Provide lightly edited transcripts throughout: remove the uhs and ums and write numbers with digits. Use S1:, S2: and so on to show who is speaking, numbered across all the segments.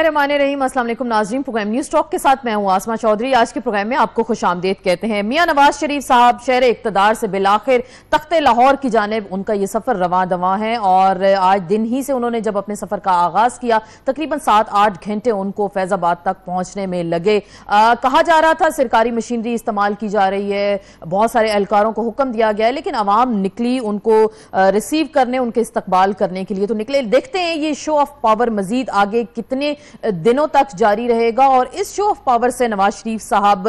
S1: बिस्मिल्लाहिर्रहमानिर्रहीम। अस्सलाम वालेकुम नाज़रीन, प्रोग्राम न्यूज़ टॉक के साथ मैं हूं आसमा चौधरी। आज के प्रोग्राम में आपको खुशामदीद कहते हैं। मियां नवाज शरीफ साहब शहर इक़्तिदार से बिलाखिर तख्ते लाहौर की जानिब उनका ये सफ़र रवां दवां है और आज दिन ही से उन्होंने जब अपने सफ़र का आगाज़ किया तकरीबन 7-8 घंटे उनको फैज़ाबाद तक पहुँचने में लगे। कहा जा रहा था सरकारी मशीनरी इस्तेमाल की जा रही है, बहुत सारे एहलकारों को हुक्म दिया गया है, लेकिन आवाम निकली उनको रिसीव करने, उनके इस्तकबाल करने के लिए तो निकले। देखते हैं ये शो ऑफ पावर मजीद आगे कितने दिनों तक जारी रहेगा और इस शो ऑफ पावर से नवाज शरीफ साहब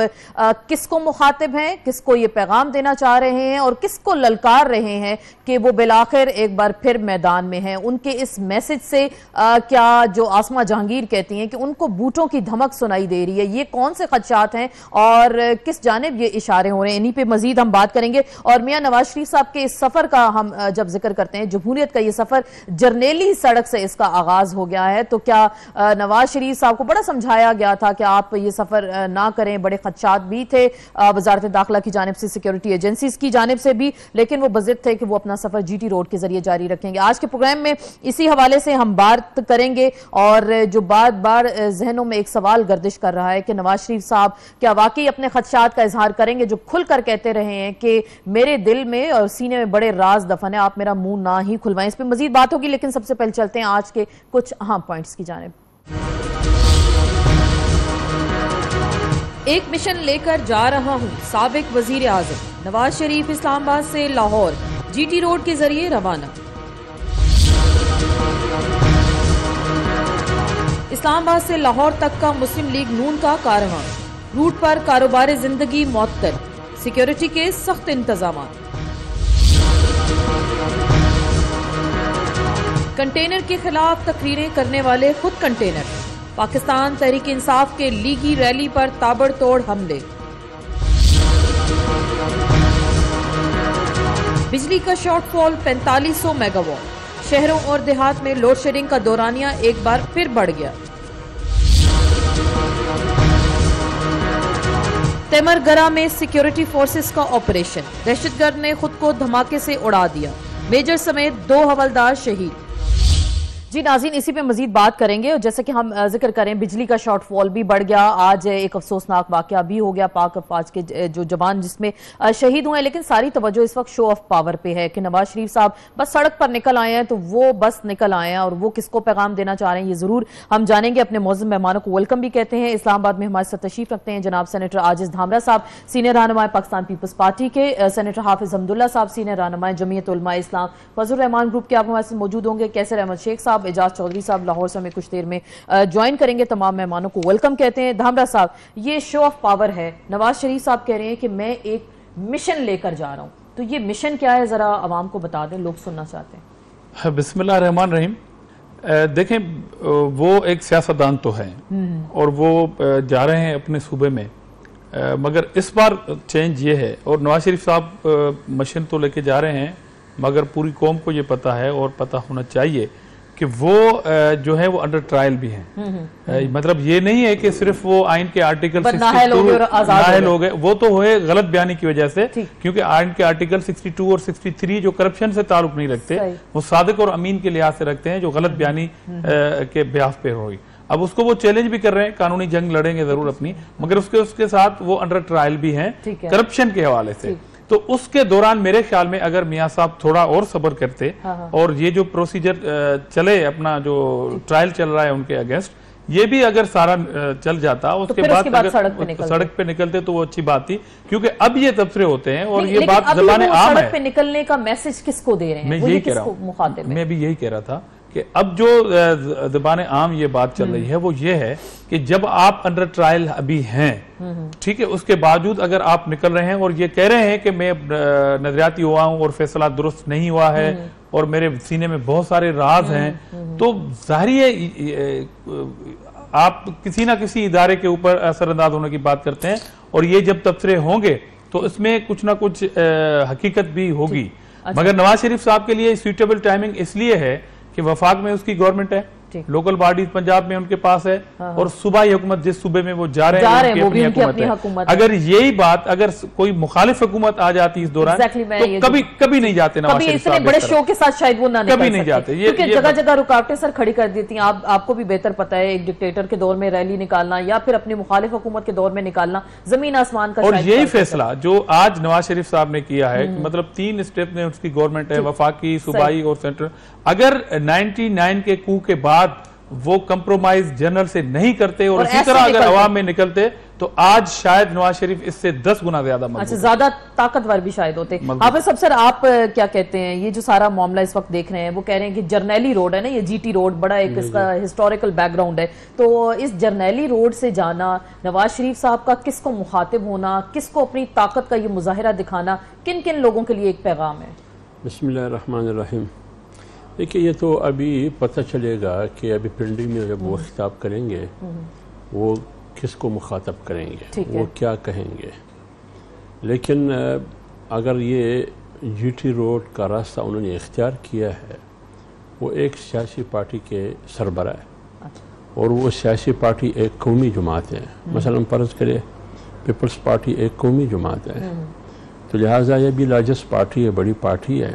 S1: किसको मुखातिब हैं, किसको ये पैगाम देना चाह रहे हैं और किसको ललकार रहे हैं कि वो बिलाखिर एक बार फिर मैदान में हैं। उनके इस मैसेज से क्या जो आसमा जहांगीर कहती हैं कि उनको बूटों की धमक सुनाई दे रही है, ये कौन से खदशात हैं और किस जानिब ये इशारे हो रहे हैं, इन्हीं पे मजीद हम बात करेंगे। और मियां नवाज शरीफ साहब के इस सफर का हम जब जिक्र करते हैं, जमहूरियत का ये सफर जरनेली सड़क से इसका आगाज हो गया है, तो क्या नवाज शरीफ साहब को बड़ा समझाया गया था कि आप ये सफर ना करें, बड़े खदशात भी थे वजारत दाखिला की जानिब से, सिक्योरिटी एजेंसीज की जानिब से भी, लेकिन वो बज़िद थे कि वो अपना सफर जीटी रोड के जरिए जारी रखेंगे। आज के प्रोग्राम में इसी हवाले से हम बात करेंगे और जो बार बार जहनों में एक सवाल गर्दिश कर रहा है कि नवाज शरीफ साहब क्या वाकई अपने खदशात का इजहार करेंगे, जो खुलकर कहते रहे हैं कि मेरे दिल में और सीने में बड़े राज दफन है, आप मेरा मुंह ना ही खुलवाएं। इस पर मजीद बात होगी, लेकिन सबसे पहले चलते हैं आज के कुछ अहम पॉइंट्स की जानिब। एक मिशन लेकर जा रहा हूं, साबिक वजीर आजम नवाज शरीफ इस्लामाबाद से लाहौर जीटी रोड के जरिए रवाना। इस्लामाबाद से लाहौर तक का मुस्लिम लीग नून का कारवां, रूट पर कारोबार जिंदगी मुअत्तल, सिक्योरिटी के सख्त इंतजाम। कंटेनर के खिलाफ तकरीरें करने वाले खुद कंटेनर, पाकिस्तान तहरीक इंसाफ के लीगी रैली पर ताबड़तोड़ हमले। बिजली का शॉर्टफॉल 4500 मेगावाट, शहरों और देहात में लोड शेडिंग का दौरानिया एक बार फिर बढ़ गया। तेमरगरा में सिक्योरिटी फोर्सेस का ऑपरेशन, दहशतगर्द ने खुद को धमाके से उड़ा दिया, मेजर समेत 2 हवलदार शहीद। जी नाज़रीन, इसी पे मजीद बात करेंगे और जैसे कि हम जिक्र करें बिजली का शॉर्टफॉल भी बढ़ गया, आज एक अफसोसनाक वाकया भी हो गया, पाक अफवाज के जो जवान जिसमें शहीद हुए, लेकिन सारी तवज्जो इस वक्त शो ऑफ पावर पे है कि नवाज शरीफ साहब बस सड़क पर निकल आए हैं, तो वो बस निकल आए हैं और वो किसको पैगाम देना चाह रहे हैं ये जरूर हम जानेंगे। अपने मौजूद मेहमानों को वेलकम भी कहते हैं। इस्लामाबाद में हमारे साथ तशरीफ रखते हैं जनाब सेनेटर आजिज धामरा साहब, सीनियर रहनुमा पाकिस्तान पीपल्स पार्टी के, सेनेटर हाफिज हमदुल्ला साहब, सीनियर रहनुमा जमीयत उलमा इस्लाम फजल रहमान ग्रुप के, आप हमारे साथ मौजूद होंगे। कैसर अहमद शेख साहब, एजाज चौधरी साहब लाहौर से हमें कुछ देर में ज्वाइन करेंगे। तमाम मेहमानों को वेलकम कहते हैं। धामरा साहब, ये शो ऑफ पावर है, नवाज शरीफ साहब कह रहे हैं कि मैं एक मिशन लेकर जा रहा हूं, तो ये मिशन क्या है जरा आवाम को बता दें, लोग सुनना चाहते हैं।
S2: बिस्मिल्लाह रहमान रहीम। देखें, वो एक सियासतदान तो है और वो जा रहे हैं अपने सूबे में, मगर इस बार चेंज ये है, और नवाज शरीफ साहब मिशन तो लेके जा रहे हैं, मगर पूरी कौम को ये पता है और पता होना चाहिए कि वो जो है वो अंडर ट्रायल भी हैं। मतलब ये नहीं है कि सिर्फ वो आइन के आर्टिकल 62 हो गए, वो तो हुए गलत बयानी की वजह से, क्योंकि आइन के आर्टिकल 62 और 63 जो करप्शन से ताल्लुक नहीं रखते, वो सादिक और अमीन के लिहाज से रखते हैं, जो गलत बयानी के ब्याह पे होगी। अब उसको वो चैलेंज भी कर रहे हैं, कानूनी जंग लड़ेंगे जरूर अपनी, मगर उसके साथ वो अंडर ट्रायल भी हैं करप्शन के हवाले से। तो उसके दौरान मेरे ख्याल में अगर मियां साहब थोड़ा और सब्र करते और ये जो प्रोसीजर चले, अपना जो ट्रायल चल रहा है उनके अगेंस्ट, ये भी अगर सारा चल जाता, उसके बाद अगर सड़क पे निकलते तो वो अच्छी बात थी, क्योंकि अब ये तबसरे होते हैं और ये बात ज़बाने आम है।
S1: सड़क पे निकलने का मैसेज किसको दे रहे हैं?
S2: मैं यही कह रहा हूं, मैं भी यही कह रहा था कि अब जो ज़बाने आम ये बात चल रही है वो ये है कि जब आप अंडर ट्रायल अभी हैं, ठीक है, उसके बावजूद अगर आप निकल रहे हैं और ये कह रहे हैं कि मैं नजरियाती हुआ हूं और फैसला दुरुस्त नहीं हुआ है और मेरे सीने में बहुत सारे राज हैं, तो जाहिर है आप किसी ना किसी इदारे के ऊपर असरअंदाज होने की बात करते हैं, और ये जब तबसरे होंगे तो इसमें कुछ ना कुछ हकीकत भी होगी। मगर नवाज शरीफ साहब के लिए सूटेबल टाइमिंग इसलिए है कि वफाक में उसकी गवर्नमेंट है, लोकल बॉडीज पंजाब में उनके पास है, और सूबाई हुकूमत जिस सूबे में वो जा रहे हैं उनकी अपनी हुकूमत है। अगर यही बात अगर कोई मुखालिफ हुकूमत आ जाती इस दौरान तो कभी नहीं जाते नवाज शरीफ
S1: इतने बड़े शो के साथ शायद वो ना
S2: कभी नहीं जाते,
S1: क्योंकि जगह जगह रुकावटें सर खड़ी कर देती हैं। आपको भी बेहतर पता है, एक डिक्टेटर के दौर में रैली निकालना या फिर अपनी मुखालिफ हुकूमत के दौर में निकालना जमीन आसमान का।
S2: और यही फैसला जो आज नवाज शरीफ साहब ने किया है, मतलब 3 स्टेप में उसकी गवर्नमेंट है, वफाकी, सूबाई और सेंट्रल। अगर 99 के कू के बाद वो कंप्रोमाइज जनरल से नहीं करते और इसी तरह अगर अवाम में निकलते तो आज शायद नवाज शरीफ इससे 10 गुना ज्यादा
S1: ज्यादा ताकतवर भी शायद होते। हाफिज साहब, सर आप क्या कहते हैं, ये जो सारा मामला इस वक्त देख रहे हैं, वो कह रहे हैं कि जरनैली रोड है ना, ये जीटी रोड बड़ा एक इसका हिस्टोरिकल बैकग्राउंड है, तो इस जरनैली रोड से जाना, नवाज शरीफ साहब का किसको मुखातिब होना, किसको अपनी ताकत का ये मुजाहिरा दिखाना, किन किन लोगों के लिए एक पैगाम है?
S3: बिस्मिल्लाहिर्रहमानिर्रहीम। देखिए, ये तो अभी पता चलेगा कि अभी पिंडी में जब वो खिताब करेंगे वो किसको मुखातब करेंगे, वो क्या कहेंगे। लेकिन अगर ये जीटी रोड का रास्ता उन्होंने इख्तियार किया है, वो एक सियासी पार्टी के सरबरा है और वो सियासी पार्टी एक कौमी जमात है। मसलन फ़र्ज़ करें पीपल्स पार्टी एक कौमी जमात है, तो लिहाजा ये भी लार्जेस्ट पार्टी है, बड़ी पार्टी है,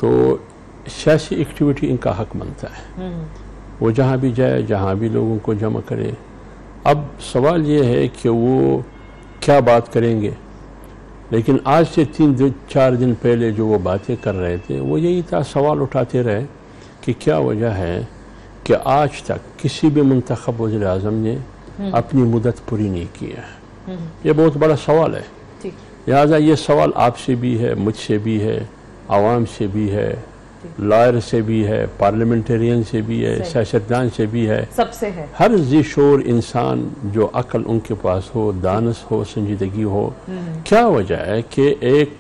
S3: तो सियासी एक्टिविटी इनका हक बनता है। वो जहाँ भी जाए, जहाँ भी लोगों को जमा करे। अब सवाल ये है कि वो क्या बात करेंगे। लेकिन आज से 3-4 दिन पहले जो वो बातें कर रहे थे, वो यही था, सवाल उठाते रहे कि क्या वजह है कि आज तक किसी भी मुंतखब वज़ीर आज़म ने अपनी मुद्दत पूरी नहीं की है। ये बहुत बड़ा सवाल है। लिहाजा ये सवाल आपसे भी है, मुझसे भी है, आवाम से भी है, लॉयर से भी है, पार्लियामेंटेरियन से भी है, सियासतदान से भी है,
S1: सबसे है।
S3: हर ज़िशोर इंसान जो अक्ल उनके पास हो, दानस हो, संजीदगी हो। क्या वजह है कि एक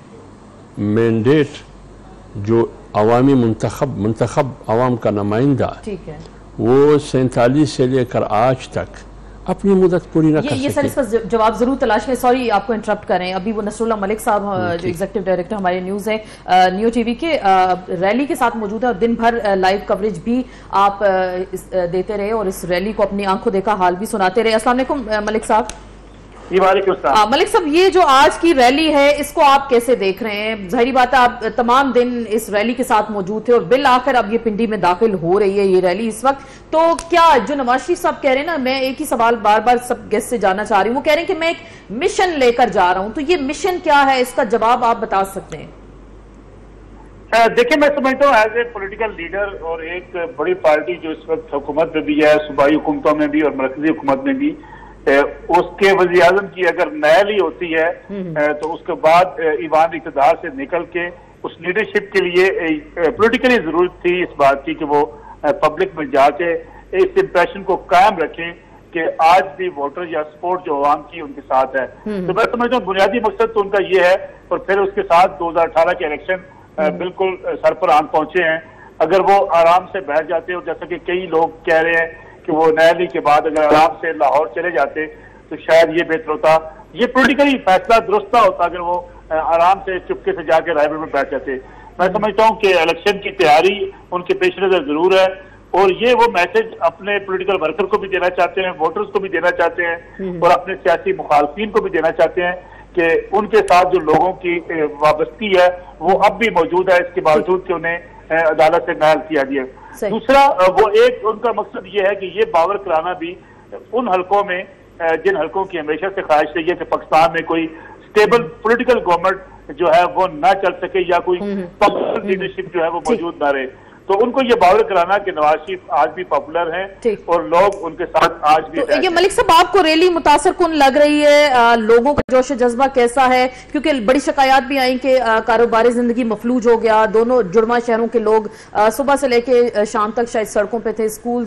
S3: मैंडेट जो अवामी मुंतखब अवाम का नुमाइंदा, वो 47 से लेकर आज तक अपनी मुद्दत पूरी न कर सके।
S1: ये सर इसका जवाब जरूर तलाश करें। सॉरी आपको इंटरप्ट करें, अभी वो नसरुल्लाह मलिक साहब जो एग्जीक्यूटिव डायरेक्टर हमारे न्यूज़ है न्यू टीवी के, रैली के साथ मौजूद है और दिन भर लाइव कवरेज भी आप देते रहे और इस रैली को अपनी आंखों देखा हाल भी सुनाते रहे। अस्सलाम वालेकुम मलिक साहब। मलिक साहब, ये जो आज की रैली है इसको आप कैसे देख रहे हैं? जाहिर बात है आप तमाम दिन इस रैली के साथ मौजूद थे और बिल आखिर अब ये पिंडी में दाखिल हो रही है ये रैली इस वक्त, तो क्या जो नवाज शरीफ साहब कह रहे हैं ना, मैं एक ही सवाल बार बार सब गेस्ट से जानना चाह रही हूँ, वो कह रहे हैं कि मैं एक मिशन लेकर जा रहा हूँ, तो ये मिशन क्या है, इसका जवाब आप बता सकते हैं?
S4: देखिए, मैं समझता हूँ एज ए पॉलिटिकल लीडर और एक बड़ी पार्टी जो इस वक्त हुकूमत में भी है, सूबाई हुकूमतों में भी और मरकजी हुकूमत में भी, उसके वज़ीर आज़म की अगर नैली होती है तो उसके बाद ईवान इक़्तिदार से निकल के उस लीडरशिप के लिए पॉलिटिकली जरूरत थी इस बात की कि वो पब्लिक में जाके इस इंप्रेशन को कायम रखें कि आज भी वोटर या सपोर्ट जो अवाम की उनके साथ है। तो मैं समझता हूँ बुनियादी मकसद तो उनका ये है, और फिर उसके साथ 2018 के इलेक्शन बिल्कुल सर पर आन पहुंचे हैं। अगर वो आराम से बैठ जाते और जैसा कि कई लोग कह रहे हैं कि वो नैली के बाद अगर आराम से लाहौर चले जाते तो शायद ये बेहतर होता, ये पॉलिटिकली फैसला दुरुस्त होता अगर वो आराम से चुपके से जाके रायबरेली में बैठ जाते। मैं समझता हूँ कि इलेक्शन की तैयारी उनके पेश नजर जरूर है और ये वो मैसेज अपने पॉलिटिकल वर्कर को भी देना चाहते हैं, वोटर्स को भी देना चाहते हैं और अपने सियासी मुखालफिन को भी देना चाहते हैं कि उनके साथ जो लोगों की वाबस्ती है वो अब भी मौजूद है, इसके बावजूद कि उन्हें अदालत से नायल किया गया। दूसरा, वो एक उनका मकसद ये है कि ये बावर कराना भी उन हलकों में जिन हलकों की हमेशा से ख्वाहिश रही है कि पाकिस्तान में कोई स्टेबल पॉलिटिकल गवर्नमेंट जो है वो ना चल सके या कोई पॉपुलर लीडरशिप जो है वो मौजूद ना रहे, तो उनको ये बावर कराना कि नवाज शरीफ आज भी पॉपुलर हैं और लोग उनके साथ आज भी।
S1: तो ये मलिक साहब, आपको रैली मुतासर कुन लग रही है? लोगों का जोश जज्बा कैसा है? क्योंकि बड़ी शिकायत भी आई कि कारोबारी जिंदगी मफलूज हो गया, दोनों जुड़वा शहरों के लोग सुबह से लेके शाम तक शायद सड़कों पे थे, स्कूल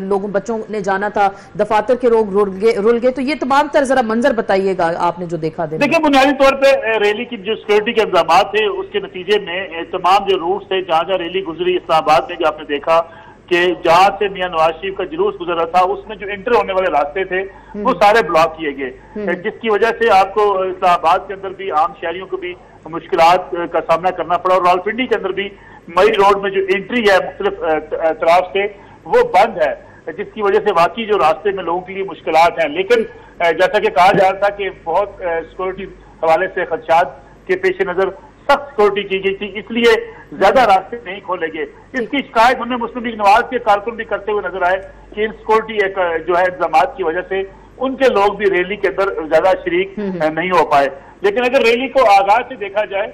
S1: लोगों बच्चों ने जाना था, दफातर के लोग रुल गए, तो ये तमाम तरह जरा मंजर बताइएगा आपने जो देखा।
S4: देखिए, बुनियादी तौर पर रैली की जो सिक्योरिटी के इंतजाम थे उसके नतीजे में तमाम जो रूट थे जहाँ जहाँ रैली गुजरी, इस्लामाबाद में भी आपने देखा कि जहां से मियां नवाज शरीफ का जुलूस गुजर रहा था उसमें जो एंटर होने वाले रास्ते थे वो सारे ब्लॉक किए गए, जिसकी वजह से आपको इस्लामाबाद के अंदर भी आम शहरियों को भी मुश्किलात का सामना करना पड़ा और रावलपिंडी के अंदर भी मई रोड में जो एंट्री है मुख्तलिफ तरफ से वो बंद है, जिसकी वजह से वाकई जो रास्ते में लोगों के लिए मुश्किलात हैं। लेकिन जैसा कि कहा जा रहा था कि बहुत सिक्योरिटी हवाले से खदशात के पेश नजर सख्त सिक्योरिटी की गई थी, इसलिए ज्यादा रास्ते नहीं खोले गए। इसकी शिकायत उन्हें मुस्लिम लीग नवाज के कारकुन भी करते हुए नजर आए कि इन सिक्योरिटी जो है इंतजाम की वजह से उनके लोग भी रैली के अंदर ज्यादा शरीक नहीं हो पाए। लेकिन अगर रैली को आगाज से देखा जाए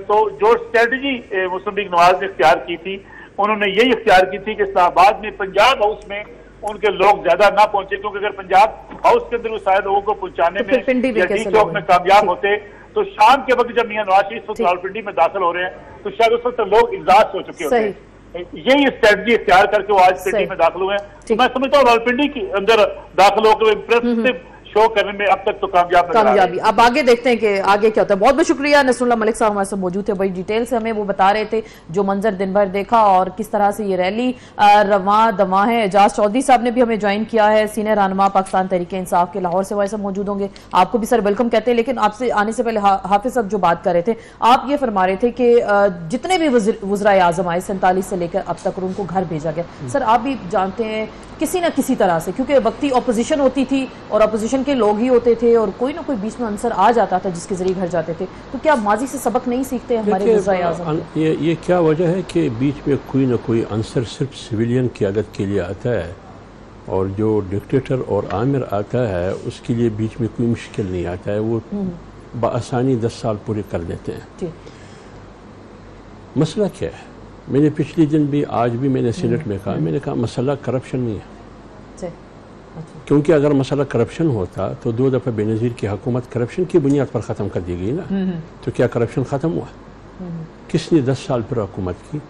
S4: तो जो स्ट्रेटजी मुस्लिम लीग नवाज ने इख्तियार की थी, उन्होंने यही इख्तियार की थी कि इस्लामाबाद में पंजाब हाउस में उनके लोग ज्यादा ना पहुंचे, क्योंकि अगर पंजाब हाउस के अंदर वो सारे लोगों को पहुंचाने में या डी चौक में कामयाब होते तो शाम के वक्त जब मियां नवाज शरीफ रावलपिंडी में दाखिल हो रहे हैं तो शायद उस वक्त लोग एग्जॉस्ट हो चुके होते हैं। यही स्ट्रेटजी इख्तियार करके वो आज पिंडी में दाखिल हुए हैं। मैं समझता हूँ रावलपिंडी के अंदर दाखिल होकर इंप्रेसिव शो करने में अब तक तो कामयाबी।
S1: अब आगे देखते हैं कि आगे क्या होता है। बहुत बहुत शुक्रिया नसरुल्लाह मलिक साहब हमारे साथ मौजूद थे, बड़ी डिटेल से हमें वो बता रहे थे जो मंजर दिन भर देखा और किस तरह से ये रैली रवां दवां है। एजाज चौधरी साहब ने भी हमें ज्वाइन किया है, सीनियर रहनुमा पाकिस्तान तहरीक इंसाफ के, लाहौर से हमारे साथ मौजूद होंगे। आपको भी सर वेलकम कहते हैं। लेकिन आपसे आने से पहले हाफिज साहब जो बात कर रहे थे, आप ये फरमा रहे थे कि जितने भी वज़राए आज़म आए 47 से लेकर अब तक उनको घर भेजा गया। सर आप भी जानते हैं किसी न किसी तरह से, क्योंकि वक्ती अपोजिशन होती थी और अपोजिशन के लोग ही होते थे और कोई ना कोई बीच में आंसर आ जाता था जिसके जरिए घर जाते थे, तो क्या माजी से सबक नहीं सीखते हमारे वज़राए आज़म?
S3: ये क्या वजह है कि बीच में कोई ना कोई आंसर सिर्फ सिविलियन क़यादत के लिए आता है और जो डिक्टेटर और आमिर आता है उसके लिए बीच में कोई मुश्किल नहीं आता है, वो बआसानी 10 साल पूरे कर देते हैं। मसला क्या है? मैंने पिछले दिन भी आज भी मैंने सीनेट में कहा, मैंने कहा मसला करप्शन नहीं है। क्योंकि अगर मसला करप्शन होता तो 2 दफ़ा बेनज़ीर की हुकूमत करप्शन की बुनियाद पर ख़त्म कर दी गई ना, तो क्या करप्शन ख़त्म हुआ? किसने 10 साल पर हुकूमत की?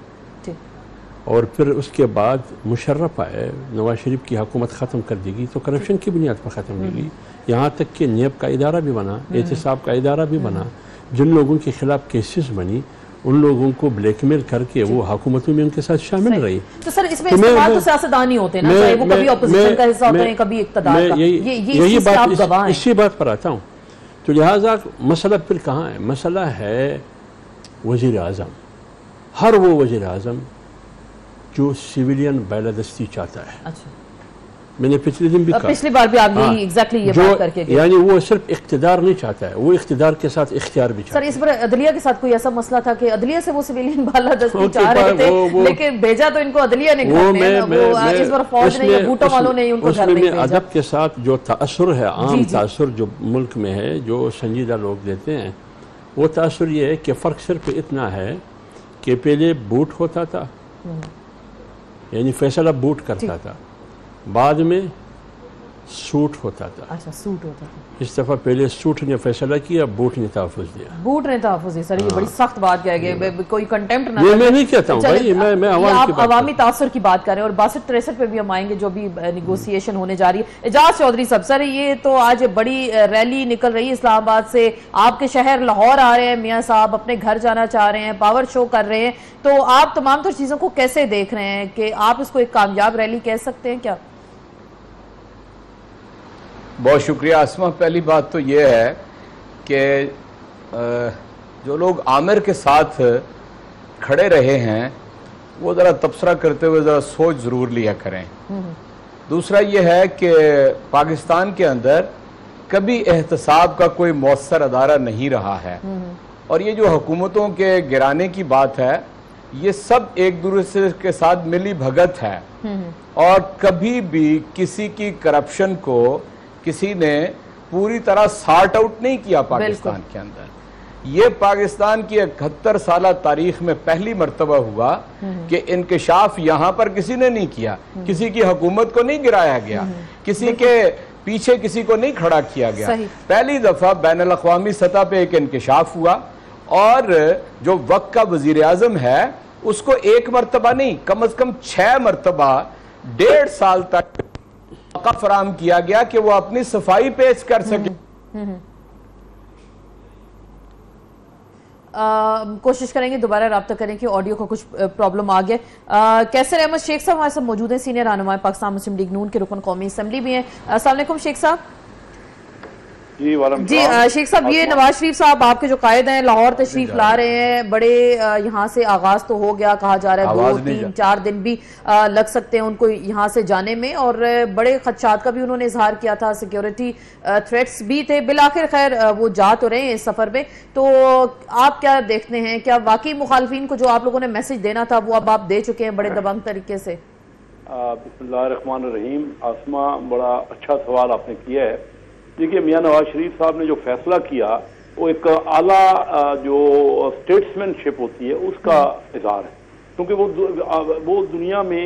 S3: और फिर उसके बाद मुशर्रफ आए, नवाज शरीफ की हुकूमत ख़त्म कर दी गई तो करप्शन की बुनियाद पर ख़त्म की गई। यहाँ तक कि नेब का इदारा भी बना, एहतिसाब का इदारा भी बना, जिन लोगों के खिलाफ केसेस बनी उन लोगों को ब्लैकमेल करके वो हुकूमतों में उनके साथ शामिल रही।
S1: तो सर इसमें इस्तेमाल तो सियासतदान ही होते हैं ना, चाहे वो कभी ऑपोजिशन का हिस्सा होते हैं कभी इक़्तिदार का। यही बात
S3: इसी बात पर आता हूँ। तो लिहाजा मसला फिर कहाँ है? मसला है वज़ीर आज़म, हर वो वज़ीर आज़म जो सिविलियन बैलादस्ती चाहता है। अच्छा। मैंने पिछले दिन भी कहा, पिछली बार भी आप यही एग्जैक्टली ये बात करके गए। यानी वो सिर्फ इख्तिदार नहीं चाहता है, वो इख्तिदार के साथ इख्तियार भी चाहता है।
S1: सर इस पर अदलिया के साथ कोई ऐसा मसला था कि अदलिया से वो सिविलियन बालादस्ती चाह रहे थे लेकिन भेजा तो इनको अदलिया ने घर में, इस बार फौज ने या भूटो वालों ने उनको घर नहीं भेजा।
S3: अदब के साथ जो तासुर है, आम तासुर जो मुल्क में है, जो संजीदा लोग देते हैं, वो तासुर ये है कि फ़र्क सिर्फ इतना है कि पहले बूट होता था, यानी फैसला बूट करता था, बाद में सूट होता था।
S1: अच्छा, सूट होता था।
S3: इस दफा पहले सूट ने फैसला किया, बूट ने तहफ़्फ़ुज़ दिया।
S1: बूट ने तहफ़्फ़ुज़ दिया। सर ये बड़ी सख्त बात कह गए, कोई कंटेम्प्ट ना।
S3: मैं नहीं कहता हूँ भाई, मैं
S1: आप अवामी तासुर की बात कर रहे हैं और 62-63 पे भी हम आएंगे जो भी निगोसिएशन होने जा रही है। एजाज चौधरी साहब, सर ये तो आज बड़ी रैली निकल रही है इस्लामाबाद से, आपके शहर लाहौर आ रहे हैं, मियाँ साहब अपने घर जाना चाह रहे हैं, पावर शो कर रहे हैं, तो आप तमाम तर चीज़ों को कैसे देख रहे हैं कि आप इसको एक कामयाब रैली कह सकते हैं क्या?
S5: बहुत शुक्रिया आसमा। पहली बात तो ये है कि जो लोग आमिर के साथ खड़े रहे हैं वो ज़रा तबसरा करते हुए ज़रा सोच ज़रूर लिया करें। दूसरा ये है कि पाकिस्तान के अंदर कभी एहतसाब का कोई मौसर अदारा नहीं रहा है और ये जो हुकूमतों के गिराने की बात है ये सब एक दूसरे के साथ मिली भगत है और कभी भी किसी की करप्शन को किसी ने पूरी तरह सॉर्ट आउट नहीं किया पाकिस्तान के अंदर। ये पाकिस्तान की 71 साल तारीख में पहली मर्तबा हुआ कि इंकशाफ यहाँ पर किसी ने नहीं किया, किसी की हुकूमत को नहीं गिराया गया, किसी के पीछे किसी को नहीं खड़ा किया गया। पहली दफा बैनुल अक़वामी सतह पे एक इंकशाफ हुआ और जो वक्त का वजीर आज़म है उसको एक मर्तबा नहीं कम से कम 6 मर्तबा 1.5 साल तक मौका फराहम किया गया कि वो अपनी सफाई पेश कर सके।
S1: कोशिश करेंगे दोबारा रब्ता करें कि ऑडियो का कुछ प्रॉब्लम आ गया। कैसर अहमद शेख साहब हमारे साथ मौजूद हैं, सीनियर रहनुमा पाकिस्तान मुस्लिम लीग नून के रुकन कौमी असम्बली भी हैं। अस्सलाम वालेकुम शेख साहब।
S4: जी
S1: जी शेख साहब, ये नवाज शरीफ साहब आपके जो कायद हैं लाहौर तशरीफ ला रहे हैं, बड़े यहाँ से आगाज तो हो गया, कहा जा रहा है 2-3-4 दिन भी लग सकते हैं उनको यहाँ से जाने में, और बड़े खदशात का भी उन्होंने इजहार किया था, सिक्योरिटी थ्रेट्स भी थे। बिलाखिर खैर वो जा तो रहे हैं इस सफर में, तो आप क्या देखते हैं, क्या वाकई मुखालफिन को जो आप लोगों ने मैसेज देना था वो अब आप दे चुके हैं बड़े दबंग तरीके से?
S6: बिस्मिल्लाहिर्रहमानिर्रहीम। आसमा, बड़ा अच्छा सवाल आपने किया है। देखिए, मियां नवाज शरीफ साहब ने जो फैसला किया वो एक आला जो स्टेट्समैनशिप होती है उसका इजहार है, क्योंकि वो दुनिया में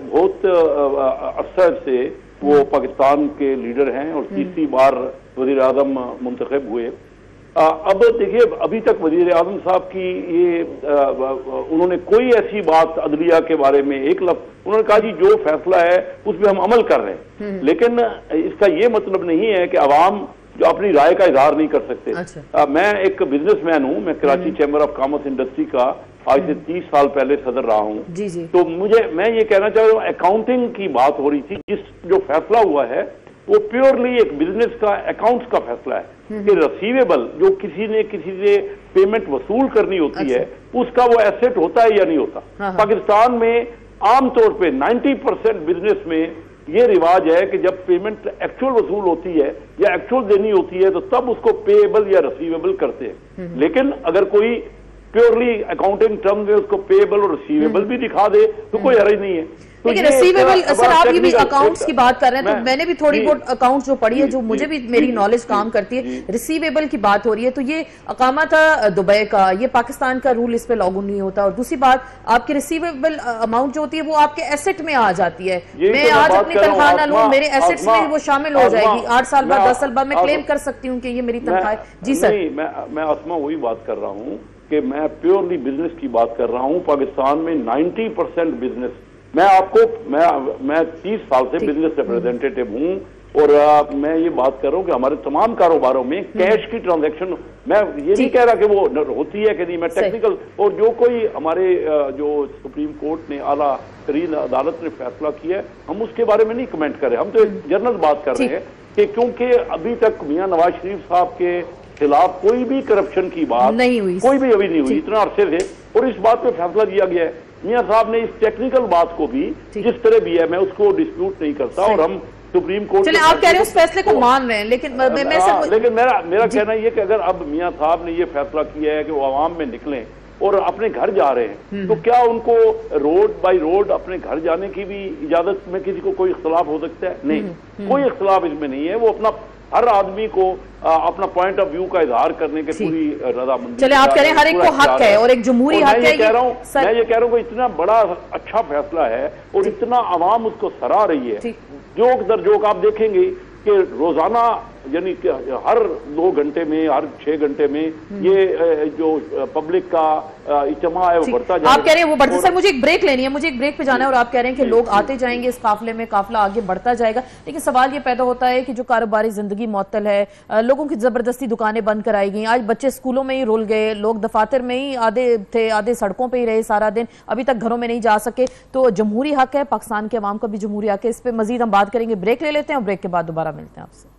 S6: बहुत अरसा से वो पाकिस्तान के लीडर हैं और तीसरी बार वजीर आजम मुंतखब हुए। अब देखिए, अभी तक वजीर आजम साहब की ये उन्होंने कोई ऐसी बात अदलिया के बारे में एक लफ्ज उन्होंने कहा जी जो फैसला है उस पर हम अमल कर रहे हैं, लेकिन इसका ये मतलब नहीं है कि अवाम जो अपनी राय का इजहार नहीं कर सकते। अच्छा। मैं एक बिजनेसमैन हूँ, मैं Karachi chamber of commerce industry का आज से 30 साल पहले सदर रहा हूँ। तो मैं ये कहना चाह रहा हूँ, अकाउंटिंग की बात हो रही थी, जो फैसला हुआ है वो प्योरली एक बिजनेस का अकाउंट्स का फैसला है कि रिसीवेबल जो किसी से पेमेंट वसूल करनी होती है उसका वो एसेट होता है या नहीं होता। पाकिस्तान में आमतौर पे 90% बिजनेस में ये रिवाज है कि जब पेमेंट एक्चुअल वसूल होती है या एक्चुअल देनी होती है तो तब उसको पेएबल या रिसीवेबल करते हैं। लेकिन अगर कोई प्योरली अकाउंटिंग टर्म में उसको पेएबल और रिसीवेबल भी दिखा दे तो कोई हर्ज नहीं है।
S1: लेकिन रिसीवेबल, सर आप ये भी अकाउंट्स की बात कर रहे हैं, तो मैंने भी थोड़ी बहुत अकाउंट्स जो पढ़ी है, जो मुझे भी मेरी नॉलेज काम करती है, रिसीवेबल की बात हो रही है, तो ये अकामा था दुबई का, ये पाकिस्तान का रूल इस पे लागू नहीं होता। और दूसरी बात, आपकी रिसीवेबल अमाउंट जो होती है वो आपके एसेट में आ जाती है। मैं आज अपनी तनख्वाह ना लूं, मेरे एसेट्स में वो शामिल हो जाएगी, 8 साल बाद 10 साल बाद मैं क्लेम कर सकती हूँ कि ये मेरी तनख्वाह है। जी सर,
S6: मैं आसमा वही बात कर रहा हूँ कि मैं प्योरली बिजनेस की बात कर रहा हूँ। पाकिस्तान में 90% बिजनेस, मैं 30 साल से बिजनेस रिप्रेजेंटेटिव हूं और मैं ये बात कर रहा हूं कि हमारे तमाम कारोबारों में कैश की ट्रांजैक्शन, मैं ये नहीं कह रहा कि वो होती है कि नहीं, मैं टेक्निकल, और जो कोई हमारे जो सुप्रीम कोर्ट ने आला तरीन अदालत ने फैसला किया है हम उसके बारे में नहीं कमेंट कर रहे, हम तो एक जनरल बात कर रहे हैं कि क्योंकि अभी तक मियां नवाज शरीफ साहब के खिलाफ कोई भी करप्शन की बात नहीं हुई, कोई भी अभी नहीं हुई इतना अरसे से, और इस बात पे फैसला दिया गया है। मियां साहब ने इस टेक्निकल बात को भी जिस तरह भी है मैं उसको डिस्प्यूट नहीं करता, और हम सुप्रीम कोर्ट,
S1: चलिए आप कह रहे हैं उस फैसले को मान रहे हैं, लेकिन
S6: लेकिन मेरा कहना यह कि अगर अब मियां साहब ने ये फैसला किया है कि वो आवाम में निकलें और अपने घर जा रहे हैं, तो क्या उनको रोड बाई रोड अपने घर जाने की भी इजाजत में किसी को कोई इख्तलाफ हो सकता है? नहीं, कोई इख्तलाफ इसमें नहीं है। वो अपना हर आदमी को अपना पॉइंट ऑफ व्यू का इजहार करने के पूरी रजामंदी।
S1: चलिए आप कह रहे हैं हर एक को हक है और एक जमहूरी हक है।
S6: मैं ये कह रहा हूँ कि इतना बड़ा अच्छा फैसला है और इतना आवाम उसको सराह रही है। जोक दर जोक आप देखेंगे कि रोजाना यानी कि हर 2 घंटे में, हर 6 घंटे में ये जो पब्लिक का इज्तिमा है वो बढ़ता जाएगा।
S1: आप कह रहे हैं वो बढ़ता, सर मुझे एक ब्रेक लेनी है, मुझे एक ब्रेक पे जाना है, और आप कह रहे हैं कि लोग आते जाएंगे इस काफले में, काफला आगे बढ़ता जाएगा। लेकिन सवाल ये पैदा होता है कि जो कारोबारी जिंदगी मुअत्तल है, लोगों की जबरदस्ती दुकानें बंद कराई गई, आज बच्चे स्कूलों में ही रुल गए, लोग दफातर में ही आधे थे, आधे सड़कों पर ही रहे सारा दिन, अभी तक घरों में नहीं जा सके। तो जमहूरी हक है, पाकिस्तान के अवाम का भी जमहूरी हक है। इस पर मजीद हम बात करेंगे, ब्रेक ले लेते हैं और ब्रेक के बाद दोबारा मिलते हैं आपसे।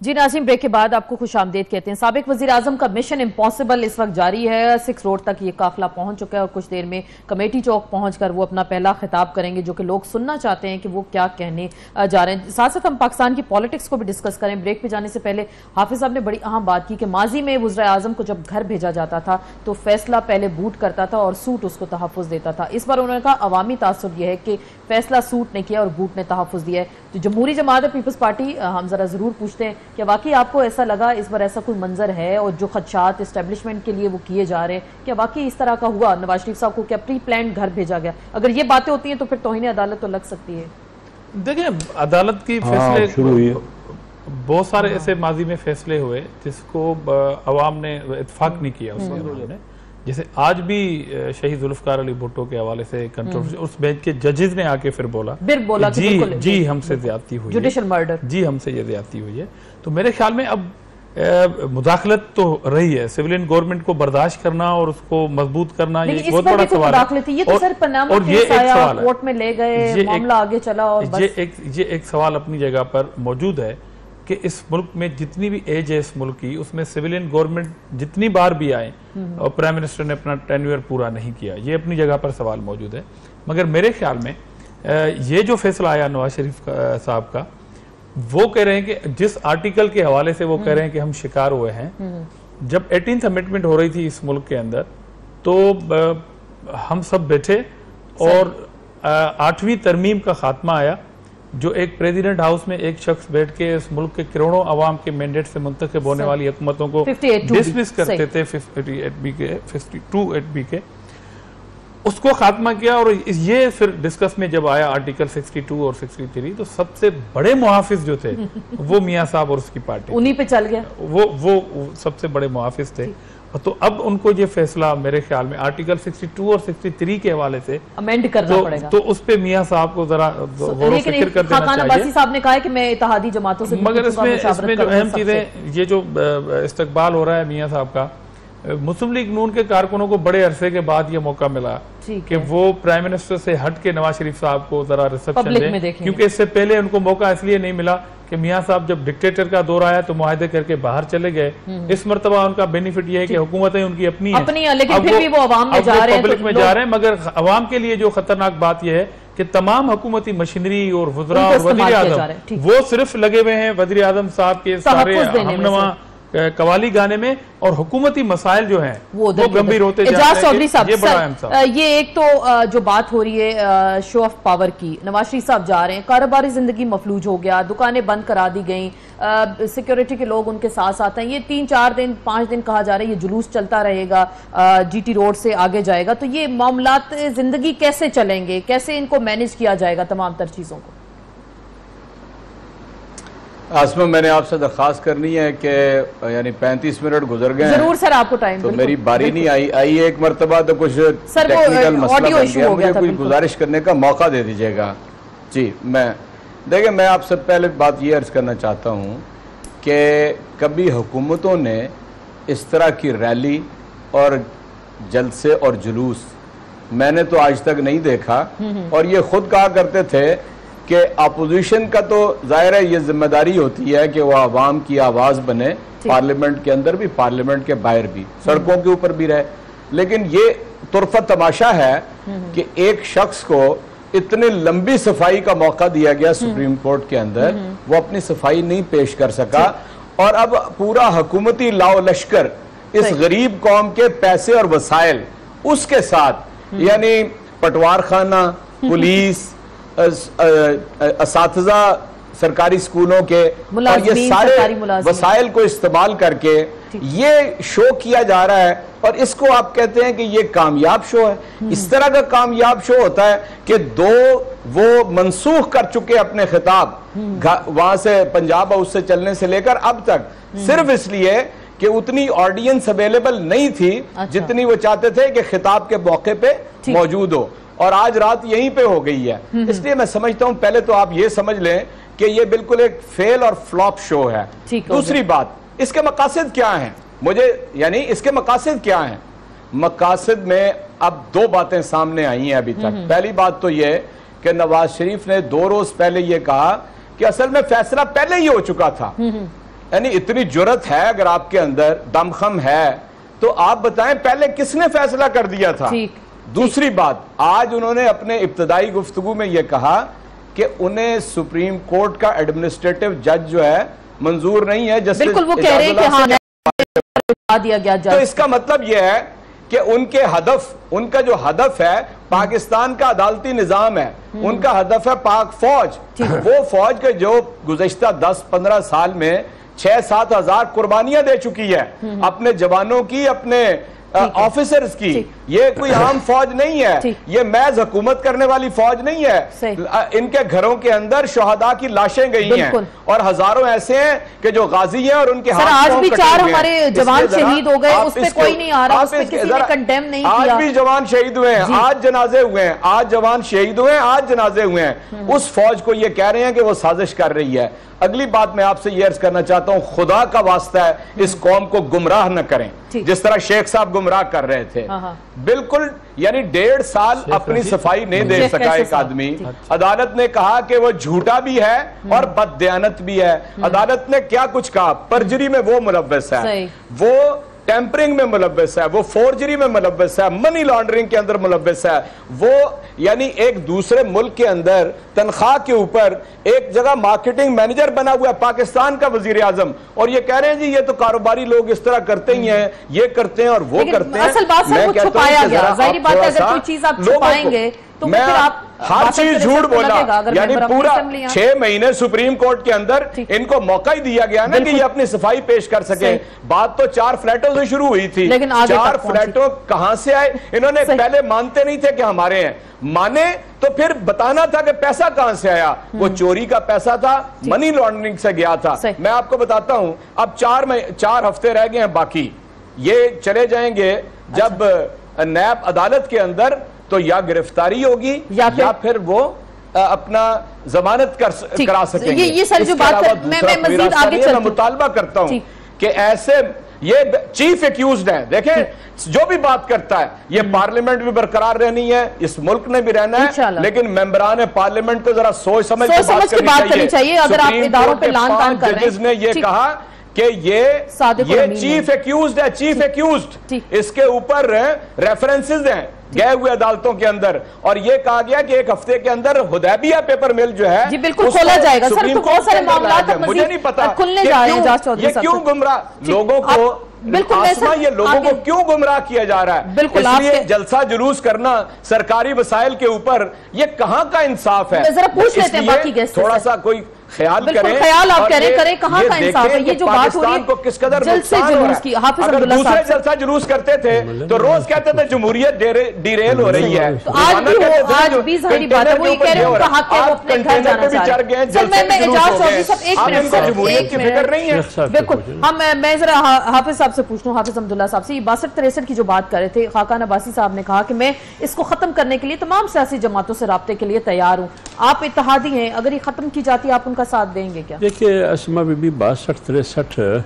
S1: जी नाज़रीन, ब्रेक के बाद आपको खुश आमदेद कहते हैं। साबिक वज़ीर आज़म का मिशन इम्पॉसिबल इस वक्त जारी है। 6 रोड तक ये काफिला पहुंच चुका है और कुछ देर में कमेटी चौक पहुंचकर वो अपना पहला खिताब करेंगे, जो कि लोग सुनना चाहते हैं कि वो क्या कहने जा रहे हैं। साथ साथ हम पाकिस्तान की पॉलिटिक्स को भी डिस्कस करें। ब्रेक पे जाने से पहले हाफिज साहब ने बड़ी अहम बात की कि माजी में वज़ीर आज़म को जब घर भेजा जाता था तो फैसला पहले बूट करता था और सूट उसको तहफ़्फ़ुज़ देता था। इस बार उन्होंने कहा अवामी तासुब यह है कि फैसला सूट ने किया और बूट ने तहफ़्फ़ुज़ दिया है। तो जमहूरी जमात पीपल्स पार्टी, हम जरा जरूर पूछते हैं कि वाकई आपको ऐसा लगा इस बार ऐसा कोई मंजर है, और जो खदशात इस्टेब्लिशमेंट के लिए वो किए जा रहे हैं, क्या वाकई इस तरह का हुआ? नवाज शरीफ साहब को क्या प्री प्लान घर भेजा गया? अगर ये बातें होती हैं तो फिर तौहीन अदालत तो लग सकती है।
S2: देखिए, अदालत की फैसले शुरू हुई, बहुत सारे ऐसे माजी में फैसले हुए जिसको अवाम ने इत्तेफाक नहीं किया उस ने। जैसे आज भी शहीद जुल्फकार अली भुट्टो के हवाले से कंट्रोवर्सी, उस बेंच के जजेस ने आके फिर बोला जी हमसे ज्यादती हुई,
S1: जुडिशल मर्डर,
S2: जी हमसे ये ज्यादती हुई है। तो मेरे ख्याल में अब मुदाखलत तो रही है, सिविलियन गवर्नमेंट को बर्दाश्त करना और उसको मजबूत करना, ये बहुत बड़ा सवाल है।
S1: ये तो सर पनामा केस आया, कोर्ट में ले गए, मामला आगे चला और
S2: ये एक सवाल अपनी जगह पर मौजूद है कि इस मुल्क में जितनी भी एज है इस मुल्क की, उसमें सिविलियन गवर्नमेंट जितनी बार भी आए और प्राइम मिनिस्टर ने अपना टेन्योर पूरा नहीं किया, ये अपनी जगह पर सवाल मौजूद है। मगर मेरे ख्याल में ये जो फैसला आया नवाज शरीफ साहब का, वो कह रहे हैं कि जिस आर्टिकल के हवाले से वो कह रहे हैं कि हम शिकार हुए हैं, जब 18th अमेंडमेंट हो रही थी इस मुल्क के अंदर, तो हम सब बैठे और 8वीं तरमीम का खात्मा आया, जो एक प्रेसिडेंट हाउस में एक शख्स बैठ के इस मुल्क के करोड़ों अवाम के मैंडेट से मुंतखब होने वाली हुकूमतों को डिसमिस करते थे 52 के, उसको खात्मा किया। और ये फिर डिस्कस में जब आया आर्टिकल 62 और 63, तो सबसे बड़े मुहाफिज जो थे वो मियां साहब और उसकी पार्टी,
S1: उन्हीं पे चल गया,
S2: वो सबसे बड़े मुहाफिज थे। तो अब उनको ये फैसला मेरे ख्याल में आर्टिकल 62 और 63 के हवाले से
S1: अमेंड करना पड़ेगा।
S2: तो उस पे मियां साहब को जरा गौर फिक्र कर देना चाहिए।
S1: साहब ने कहा है कि मैं इत्तेहादी जमातों से,
S2: मगर इसमें जो अहम चीजें, ये जो इस्तकबाल हो रहा है मियां साहब का, मुस्लिम लीग नून के कारकुनों को बड़े अरसे के बाद ये मौका मिला कि वो प्राइम मिनिस्टर से हट के नवाज शरीफ साहब को जरा रिसेप्शन दें, क्योंकि इससे पहले उनको मौका इसलिए नहीं मिला कि मियां साहब जब डिक्टेटर का दौर आया तो मुआहदे करके बाहर चले गए। इस मरतबा उनका बेनिफिट ये है कि हुकूमतें उनकी अपनी है,
S1: लेकिन फिर भी वो अवाम में जा रहे हैं,
S2: पब्लिक में जा रहे हैं। मगर अवाम के लिए जो खतरनाक बात यह है कि तमाम हुकूमती मशीनरी और वज़रा और वज़ीर आज़म वो सिर्फ लगे हुए हैं वज़ीर आज़म साहब के सारे हमनवा कवाली गाने में, और हुकूमती मसाइल जो हैं वो गंभीर होते जा रहे हैं। ये बड़ा अहम सवाल।
S1: ये एक तो जो बात हो रही है शो ऑफ पावर की, नवाज शरीफ साहब जा रहे हैं, कारोबारी जिंदगी मफलूज हो गया, दुकानें बंद करा दी गई, सिक्योरिटी के लोग उनके साथ साथ हैं, ये 3-4 दिन 5 दिन कहा जा रहा है ये जुलूस चलता रहेगा, GT रोड से आगे जाएगा। तो ये मामलात जिंदगी कैसे चलेंगे, कैसे इनको मैनेज किया जाएगा तमाम तर चीजों को?
S5: आसमा, मैंने आपसे दरख्वास्त करनी है कि यानी 35 मिनट गुजर गए,
S1: जरूर सर आपको टाइम,
S5: तो मेरी बारी नहीं आई एक मरतबा, तो कुछ टेक्निकल मसला बन गया, मुझे कुछ गुजारिश करने का मौका दे दीजिएगा। जी, देखिए मैं आपसे पहले बात ये अर्ज करना चाहता हूँ कि कभी हुकूमतों ने इस तरह की रैली और जलसे और जुलूस मैंने तो आज तक नहीं देखा। और ये खुद कहा करते थे कि अपोजिशन का तो जाहिर है ये जिम्मेदारी होती है कि वह आवाम की आवाज़ बने, पार्लियामेंट के अंदर भी, पार्लियामेंट के बाहर भी, सड़कों के ऊपर भी रहे। लेकिन ये तुरफा तमाशा है कि एक शख्स को इतनी लंबी सफाई का मौका दिया गया सुप्रीम कोर्ट के अंदर, वो अपनी सफाई नहीं पेश कर सका, और अब पूरा हुकूमती लाओ लश्कर इस गरीब कौम के पैसे और वसाइल उसके साथ, यानी पटवार खाना, पुलिस, असातिज़ा सरकारी स्कूलों के, और ये सारे वसाइल को इस्तेमाल करके ये शो किया जा रहा है, और इसको आप कहते हैं कि ये कामयाब शो है। इस तरह का कामयाब शो होता है कि वो मनसूख कर चुके अपने खिताब वहां से, पंजाब हाउस से चलने से लेकर अब तक, सिर्फ इसलिए कि उतनी ऑडियंस अवेलेबल नहीं थी जितनी वो चाहते थे कि खिताब के मौके पे मौजूद हो, और आज रात यहीं पे हो गई है। इसलिए मैं समझता हूं पहले तो आप ये समझ लें कि ये बिल्कुल एक फेल और फ्लॉप शो है। दूसरी बात, इसके मकासद क्या हैं, यानी इसके मकासद क्या हैं? मकासद में अब 2 बातें सामने आई हैं अभी तक। पहली बात तो ये कि नवाज शरीफ ने 2 रोज पहले ये कहा कि असल में फैसला पहले ही हो चुका था। यानी इतनी जुर्रत है अगर आपके अंदर, दमखम है, तो आप बताएं पहले किसने फैसला कर दिया था। दूसरी बात, आज उन्होंने अपने इब्तदाई गुफ्तगू में यह कहा कि उन्हें सुप्रीम कोर्ट का एडमिनिस्ट्रेटिव जज जो है मंजूर नहीं है, जस्टिस,
S1: बिल्कुल वो कह रहे हैं कि हाँ दिया गया जज।
S5: तो इसका मतलब यह है कि उनका जो हदफ है पाकिस्तान का अदालती निजाम है, उनका हदफ है पाक फौज। वो फौज के जो गुज़श्ता 10-15 साल में 6-7 हज़ार कुर्बानियां दे चुकी है अपने जवानों की, अपने ऑफिसर्स की, ये कोई आम फौज नहीं है, ये महज हुकूमत करने वाली फौज नहीं है। इनके घरों के अंदर शहादा की लाशें गई हैं और हजारों ऐसे हैं कि जो गाजी हैं और उनके हाथ
S1: आज भी 4 हमारे जवान शहीद हो गए, उस पे कोई नहीं आ रहा, उस पे किसी ने कंडेम नहीं किया।
S5: आज भी जवान शहीद हुए हैं, आज जनाजे हुए हैं, आज जवान शहीद हुए हैं, आज जनाजे हुए हैं। उस फौज को ये कह रहे हैं कि वो साजिश कर रही है। अगली बात मैं आपसे ये अर्ज करना चाहता हूं, खुदा का वास्ता है इस कौम को गुमराह न करें जिस तरह शेख साहब गुमराह कर रहे थे। बिल्कुल, यानी 1.5 साल अपनी सफाई नहीं दे सका एक आदमी। अदालत ने कहा कि वो झूठा भी है और बददयानत भी है। अदालत ने क्या कुछ कहा, परजरी में वो मुलव्वस है, वो टेम्परिंग में मुलव्वस है, वो फोर्जरी में मुलव्वस है, मनी लॉन्ड्रिंग के अंदर मुलव्वस है। वो यानी एक दूसरे मुल्क के अंदर तनख्वाह के ऊपर एक जगह मार्केटिंग मैनेजर बना हुआ है, पाकिस्तान का वजीर आजम, और ये कह रहे हैं जी ये तो कारोबारी लोग इस तरह करते ही हैं, ये करते हैं और वो करते हैं।
S1: असल बात सर, वो छुपाया गया, जाहिर बात है अगर कोई चीज आप छुपाएंगे तो फिर आप
S5: हर चीज झूठ बोला। यानी पूरा 6 महीने सुप्रीम कोर्ट के अंदर इनको मौका ही दिया गया ना कि ये अपनी सफाई पेश कर सके। बात तो 4 फ्लैटों से शुरू हुई थी, लेकिन 4 फ्लैटों कहां से आए? इन्होंने पहले मानते नहीं थे कि हमारे हैं, माने तो फिर बताना था कि पैसा कहां से आया। वो चोरी का पैसा था, मनी लॉन्ड्रिंग से गया था। मैं आपको बताता हूं, अब 4 हफ्ते रह गए हैं बाकी, ये चले जाएंगे जब नैब अदालत के अंदर, तो या गिरफ्तारी होगी या फिर वो अपना जमानत करा सकेंगे।
S1: ये सर जो बात है, मैं मजीद आगे चलती हूं,
S5: मुतालबा करता हूं कि ऐसे ये चीफ एक्यूज्ड है, देखें जो भी बात करता है, ये पार्लियामेंट भी बरकरार रहनी है, इस मुल्क ने भी रहना है, लेकिन मेंबरान पार्लियामेंट को जरा सोच समझ के बात करनी चाहिए।
S1: अगर आप इदारों पे लान तान कर रहे हैं,
S5: ने ये कहा कि ये चीफ एक्यूज्ड है, चीफ एक्यूज्ड, इसके ऊपर रेफरेंसेस हैं गए हुए अदालतों के अंदर, और ये कहा गया कि 1 हफ्ते के अंदर हुदैबिया पेपर मिल जो है
S1: जी बिल्कुल खोला जाएगा। सर, तो बहुत सारे मामला
S5: मुझे नहीं पता
S1: खुलने जा रहे हैं,
S5: ये क्यों गुमराह लोगों को,
S1: बिल्कुल
S5: ये लोगों को क्यों गुमराह किया जा रहा है?
S1: बिल्कुल,
S5: इसलिए जलसा जुलूस करना सरकारी वसाइल के ऊपर, ये कहां का इंसाफ है?
S1: जरा पूछ लेते हैं बाकी गेस्ट,
S5: थोड़ा सा कोई ख्याल करें,
S1: ख्याल आप करें कहां का इंसाफ है? ये जो बात हो रही है
S5: को किस कदर
S1: जुलूस की, हाफिज अब्दुल्ला साहब
S5: दूसरे जलसा जुलूस करते थे तो रोज कहते थे जमहूरियत डिरेल हो रही है।
S1: तो आज भी सारी बात है, वो ये कह रहे हैं उनका हक है, वो अपने घर जाना चाहते हैं। सर, मैं एजाज चौधरी साहब एक मिनट सर,
S5: जमहूरियत की फिक्र नहीं है।
S1: बिल्कुल, मैं जरा हाफिज साहब से पूछ लूं, हाफिज अब्दुल्ला साहब से, 62-63 की जो बात कर रहे थे, खाकान अब्बासी साहब ने कहा कि मैं इसको खत्म करने के लिए तमाम सियासी जमातों से राब्ते के लिए तैयार हूं। आप इत्तेहादी हैं, अगर ये खत्म की जाती है आप उनका साथ देंगे क्या?
S3: देखिए असमा बीबी, 62-63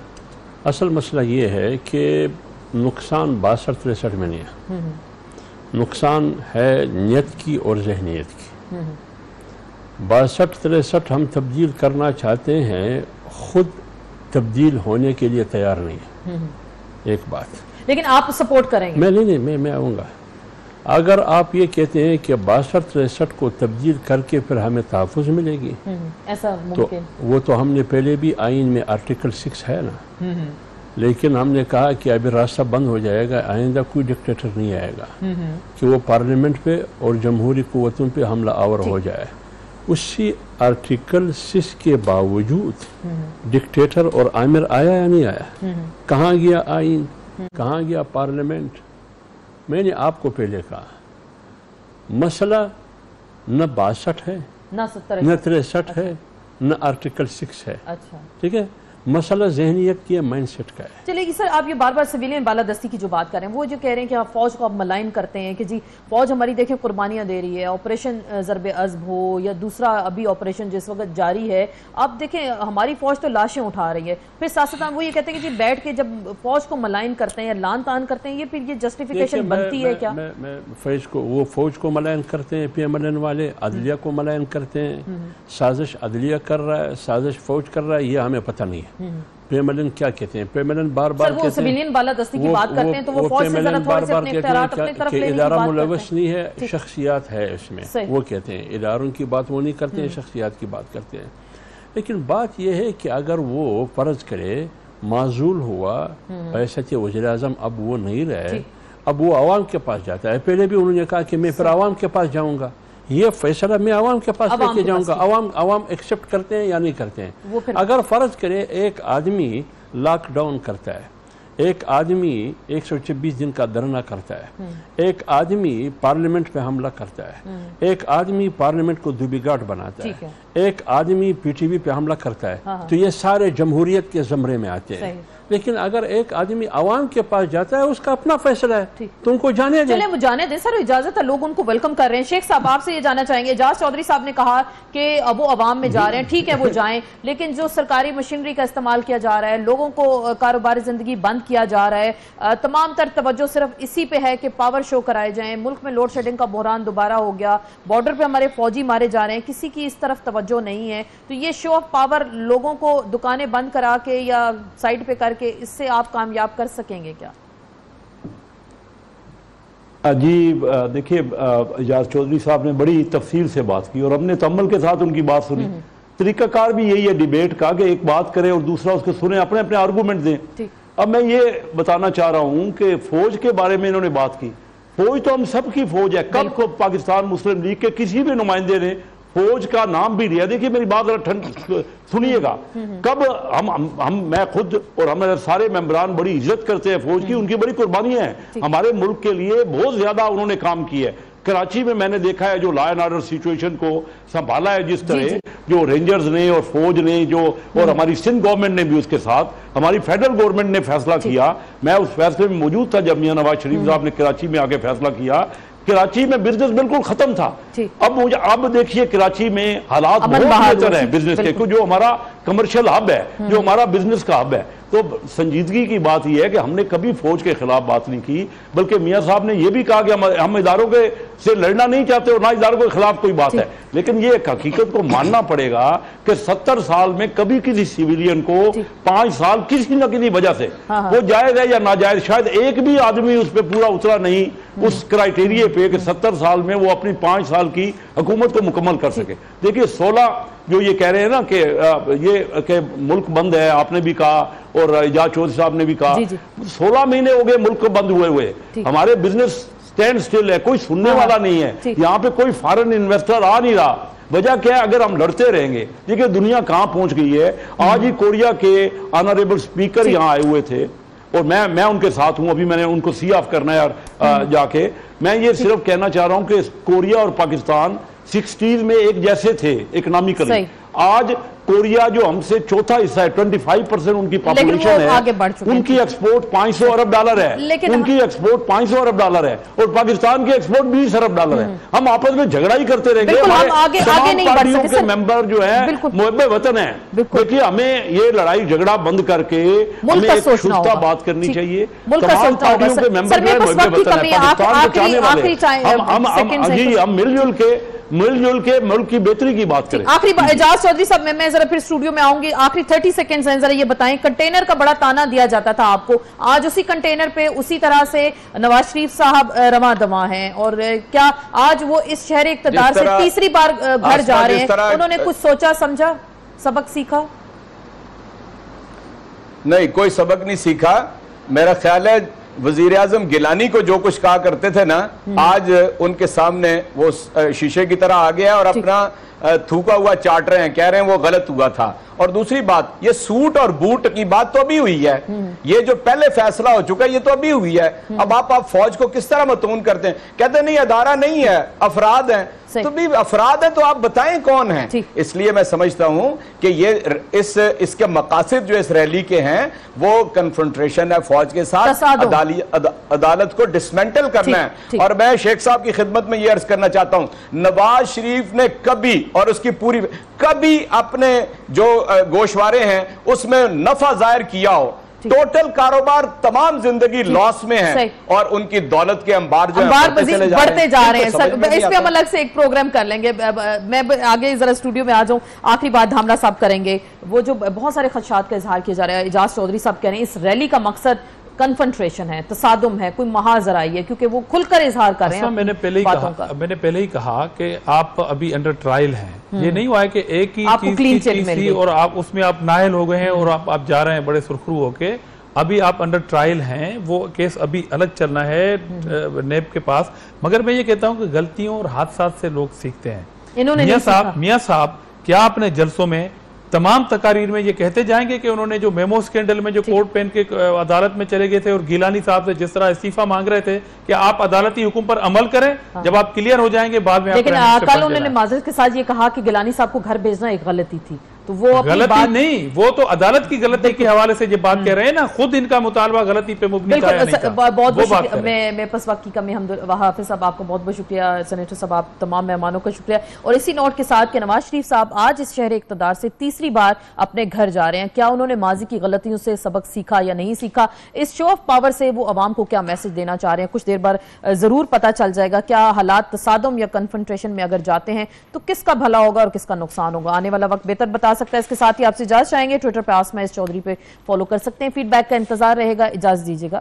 S3: असल मसला ये है कि नुकसान 62-63 में नहीं है, नुकसान है नियत की और जहनीत की। 62-63 हम तब्दील करना चाहते हैं, खुद तब्दील होने के लिए तैयार नहीं है, एक बात।
S1: लेकिन आप सपोर्ट करेंगे?
S3: मैं आऊँगा। अगर आप ये कहते हैं कि 62-63 को तब्दील करके फिर हमें तहफ़्फ़ुज़ मिलेगी,
S1: ऐसा
S3: मुमकिन? तो वो तो हमने पहले भी आइन में आर्टिकल 6 है ना, लेकिन हमने कहा कि अभी रास्ता बंद हो जाएगा, आइंदा कोई डिक्टेटर नहीं आएगा कि वो पार्लियामेंट पे और जमहूरी क़ुव्वतों पे हमला आवर हो जाए। उसी आर्टिकल 6 के बावजूद डिक्टेटर और आमिर आया या नहीं आया? कहाँ गया आइन, कहाँ गया पार्लियामेंट? मैंने आपको पहले कहा मसला न 62 है, न 63 है, न आर्टिकल 6 है।
S1: अच्छा,
S3: ठीक है, मसला जहनीत की माइंडसेट का है।
S1: चलिए सर, आप ये बार बार सिविलियन बालादस्ती की जो बात कर रहे हैं, वो जो कह रहे हैं कि आप फौज को आप मलाइन करते हैं कि जी फौज हमारी देखें कुर्बानियां दे रही है, ऑपरेशन ज़रबे अज़्ब हो या दूसरा अभी ऑपरेशन जिस वक्त जारी है, आप देखें हमारी फौज तो लाशें उठा रही है। फिर साथ साथ वो ये कहते हैं कि जी बैठ के जब फौज को मलाइन करते हैं या लान तान करते हैं, ये फिर ये जस्टिफिकेशन बनती है क्या?
S3: मैं फौज को मलाइन करते हैं, PMLN वाले अदलिया को मलाइन करते हैं, साजिश अदलिया कर रहा है, साजिश फौज कर रहा है, ये हमें पता नहीं है। PMLN क्या कहते हैं? PMLN बार-बार
S1: कहते हैं, सिविलियन बालादस्ती की बात करते हैं तो वो फौज से जरा थोड़े से अपने इख्तियारात अपनी तरफ लेने की बात
S3: इदारा मुलव्वस नहीं है, शख्सियात है इसमें, वो कहते हैं इदारों की बात वो नहीं करते हैं, शख्सियात की बात करते हैं। लेकिन बात यह है कि अगर वो फर्ज करे माजूल हुआ बैसत वज़ीर-ए-आज़म, अब वो नहीं रहे, अब वो आवाम के पास जाता है। पहले भी उन्होंने कहा कि मैं फिर आवाम के पास जाऊँगा, ये फैसला मैं आवाम के पास लेके जाऊंगा। आवाम एक्सेप्ट करते हैं या नहीं करते हैं? अगर फर्ज करे एक आदमी लॉकडाउन करता है एक आदमी 126 दिन का धरना करता है, एक आदमी पार्लियामेंट पे हमला करता है, एक आदमी पार्लियामेंट को दुबिगाट बनाता है, एक आदमी पीटीवी पे हमला करता है, तो ये सारे जमहूरियत के ज़मरे में आते हैं। लेकिन अगर एक आदमी आवाम के पास जाता है, उसका अपना फैसला है, तो उनको जाने दें।
S1: चले वो जाने दें सर, इजाजत है, लोग उनको वेलकम कर रहे हैं। शेख साहब आपसे ये जानना चाहेंगे, एजाज चौधरी साहब ने कहा कि वो अवाम में जा रहे हैं, ठीक है वो जाएं, लेकिन जो सरकारी मशीनरी का इस्तेमाल किया जा रहा है, लोगों को कारोबारी जिंदगी बंद किया जा रहा है, तमाम तर तवज्जो सिर्फ इसी पे है कि पावर शो कराए जाएं, मुल्क में लोड शेडिंग का बहरान दोबारा हो गया, बॉर्डर पे हमारे फौजी मारे जा रहे हैं, किसी की इस तरफ तवज्जो नहीं है, तो ये शो ऑफ पावर लोगों को दुकानें बंद करा के या साइड पे करके इससे आप कामयाब कर सकेंगे क्या?
S6: जी देखिए, एजाज चौधरी साहब ने बड़ी तफसील से बात की और हमने तअम्मुल के साथ उनकी बात सुनी। तरीकाकार भी यही है डिबेट का कि एक बात करे और दूसरा उसको सुने, अपने अपने आर्गूमेंट दें। अब मैं ये बताना चाह रहा हूं कि फौज के बारे में इन्होंने बात की। फौज तो हम सबकी फौज है। कब को पाकिस्तान मुस्लिम लीग के किसी भी नुमाइंदे ने फौज का नाम भी लिया? देखिए मेरी बात सुनिएगा, कब मैं खुद और हमारे सारे मेंबरान बड़ी इज्जत करते हैं फौज की, उनकी बड़ी कुर्बानियां हैं, हमारे मुल्क के लिए बहुत ज्यादा उन्होंने काम किया है। कराची में मैंने देखा है जो लॉ एंड ऑर्डर सिचुएशन को संभाला है, जिस तरह जो रेंजर्स ने और फौज ने जो, और हमारी सिंध गवर्नमेंट ने भी उसके साथ, हमारी फेडरल गवर्नमेंट ने फैसला किया। मैं उस फैसले में मौजूद था जब मियां नवाज शरीफ साहब ने कराची में आके फैसला किया। कराची में बिजनेस बिल्कुल खत्म था। अब देखिए कराची में हालात बहुत बेहतर है बिजनेस के, जो हमारा कमर्शियल हब है, जो हमारा बिजनेस का हब है। तो संजीदगी की बात यह है कि हमने कभी फौज के खिलाफ बात नहीं की, बल्कि मियां साहब ने यह भी कहा कि हम इदारों के से लड़ना नहीं चाहते और ना इदारों के खिलाफ कोई बात है। लेकिन ये एक हकीकत को मानना पड़ेगा कि 70 साल में कभी किसी सिविलियन को 5 साल किसी न किसी वजह से, वो जायज है या नाजायज, शायद एक भी आदमी उस पर पूरा उतरा नहीं उस क्राइटेरिया पे कि 70 साल में वो अपनी 5 साल की हुकूमत को मुकम्मल कर सके। देखिए 16 जो ये कह रहे हैं ना कि ये कि मुल्क बंद है, आपने भी कहा और एजाज चौधरी साहब ने भी कहा, 16 महीने हो गए मुल्क को बंद हुए। हमारे बिजनेस स्टैंड स्टिल है, कोई सुनने वाला नहीं है, यहाँ पे कोई फॉरेन इन्वेस्टर आ नहीं रहा। वजह क्या है? अगर हम लड़ते रहेंगे, देखिए दुनिया कहाँ पहुंच गई है। आज ही कोरिया के ऑनरेबल स्पीकर यहाँ आए हुए थे और मैं उनके साथ हूं, अभी मैंने उनको सी ऑफ करना है जाके। मैं ये सिर्फ कहना चाह रहा हूं कि कोरिया और पाकिस्तान 60s में एक जैसे थे इकोनॉमिकली। आज कोरिया जो हमसे चौथा हिस्सा है, 25% उनकी पॉपुलेशन है, उनकी एक्सपोर्ट $500 अरब है, उनकी एक्सपोर्ट $500 अरब है और पाकिस्तान की एक्सपोर्ट $20 अरब है। हम आपस में झगड़ा ही करते रहेंगे। तमाम पार्टियों के मेंबर जो है मुहब्बे वतन है। देखिए हमें ये लड़ाई झगड़ा बंद करके हमें एक शुद्धता बात करनी चाहिए। तमाम पार्टियों के मेंबर जो है मुहब्बे वतन है, पाकिस्तान को चाहने वाले। हम मिलजुल के मुल्क की बेहतरी की बात करें।
S1: आखिरी एजाज चौधरी साहब, मैं जरा फिर स्टूडियो में आऊंगी, आखिरी 30 सेकंड्स हैं, जरा ये बताएं, कंटेनर का बड़ा ताना दिया जाता था आपको, आज उसी कंटेनर पे उसी तरह से नवाज शरीफ साहब रवा दवा हैं, और क्या आज वो इस शहर इक़्तिदार से तीसरी बार घर जा रहे हैं? उन्होंने कुछ सोचा समझा, सबक सीखा?
S5: नहीं, कोई सबक नहीं सीखा। मेरा ख्याल है वजीर आजम गिलानी को जो कुछ कहा करते थे ना, आज उनके सामने वो शीशे की तरह आ गया और अपना थूका हुआ चाट रहे हैं, कह रहे हैं वो गलत हुआ था। और दूसरी बात, ये सूट और बूट की बात तो अभी हुई है, ये जो पहले फैसला हो चुका है ये तो अभी हुई है। अब आप फौज को किस तरह मतून करते हैं? कहते नहीं अदारा नहीं है, अफराद हैं। तो भी अफराद हैं तो आप बताएं कौन है। इसलिए मैं समझता हूं कि ये इसके मकासद जो इस रैली के हैं वो कन्फ्रंट्रेशन है फौज के साथ, अदालत को डिसमेंटल करना है। और मैं शेख साहब की खिदमत में ये अर्ज करना चाहता हूं, नवाज शरीफ ने कभी और उसकी पूरी कभी अपने जो गोशवारे हैं उसमें नफा जाहिर किया हो? टोटल कारोबार तमाम जिंदगी लॉस में है और उनकी दौलत के अंबार जो
S1: बढ़ते जा रहे हैं। सर इस पे हम अलग से एक प्रोग्राम कर लेंगे। मैं आगे जरा स्टूडियो में आ जाऊं, आखिरी बात धामला साहब करेंगे। वो जो बहुत सारे खदशात का इजहार किया जा रहा है, एजाज चौधरी साहब कह रहे हैं इस रैली का मकसद कन्फ्रंट्रेशन है, तसादुम है, कोई महाजर आई है, क्योंकि वो खुलकर इजहार कर रहे हैं।
S2: मैंने पहले ही कहा कि आप अभी अंडर ट्रायल हैं। ये नहीं हुआ है कि एक ही चीज और आप उसमें आप नायल हो गए हैं और आप जा रहे हैं बड़े सुरखरू होके। अभी आप अंडर ट्रायल हैं, वो केस अभी अलग चलना है नेब के पास। मगर मैं ये कहता हूँ कि गलतियों और हादसात से लोग सीखते हैं। मियां साहब क्या आपने जलसों में तमाम तकारीर में ये कहते जाएंगे कि उन्होंने जो मेमो स्कैंडल में जो कोट पहन के अदालत में चले गए थे और गिलानी साहब से जिस तरह इस्तीफा मांग रहे थे कि आप अदालती हुक्म पर अमल करें, जब आप क्लियर हो जाएंगे बाद में।
S1: लेकिन कल उन्होंने माजरत के साथ ये कहा कि गिलानी साहब को घर भेजना एक गलती थी, तो वो
S2: गलती नहीं, वो तो अदालत की गलती के हवाले से ये बात कह रहे हैं ना, खुद इनका मुतालबा गलती पे मुबनी था।
S1: बहुत मैं बस वक्त की कमी, हाफिज साहब आपको बहुत बहुत शुक्रिया, सेनेटर साहब आप तमाम मेहमानों का शुक्रिया। और इसी नोट के साथ कि नवाज शरीफ साहब आज इस शहर इक़्तिदार से तीसरी बार अपने घर जा रहे हैं, क्या उन्होंने माजी की गलतियों से सबक सीखा या नहीं सीखा, इस शो ऑफ पावर से वो अवाम को क्या मैसेज देना चाह रहे हैं, कुछ देर बाद जरूर पता चल जाएगा। क्या हालात तसादम या कन्फ्रंटेशन में अगर जाते हैं तो किसका भला होगा और किसका नुकसान होगा, आने वाला वक्त बेहतर बता सकता है। इसके साथ ही आपसे इजाजत चाहेंगे, ट्विटर पर आसमा एस चौधरी पे फॉलो कर सकते हैं। फीडबैक का इंतजार रहेगा, इजाजत दीजिएगा।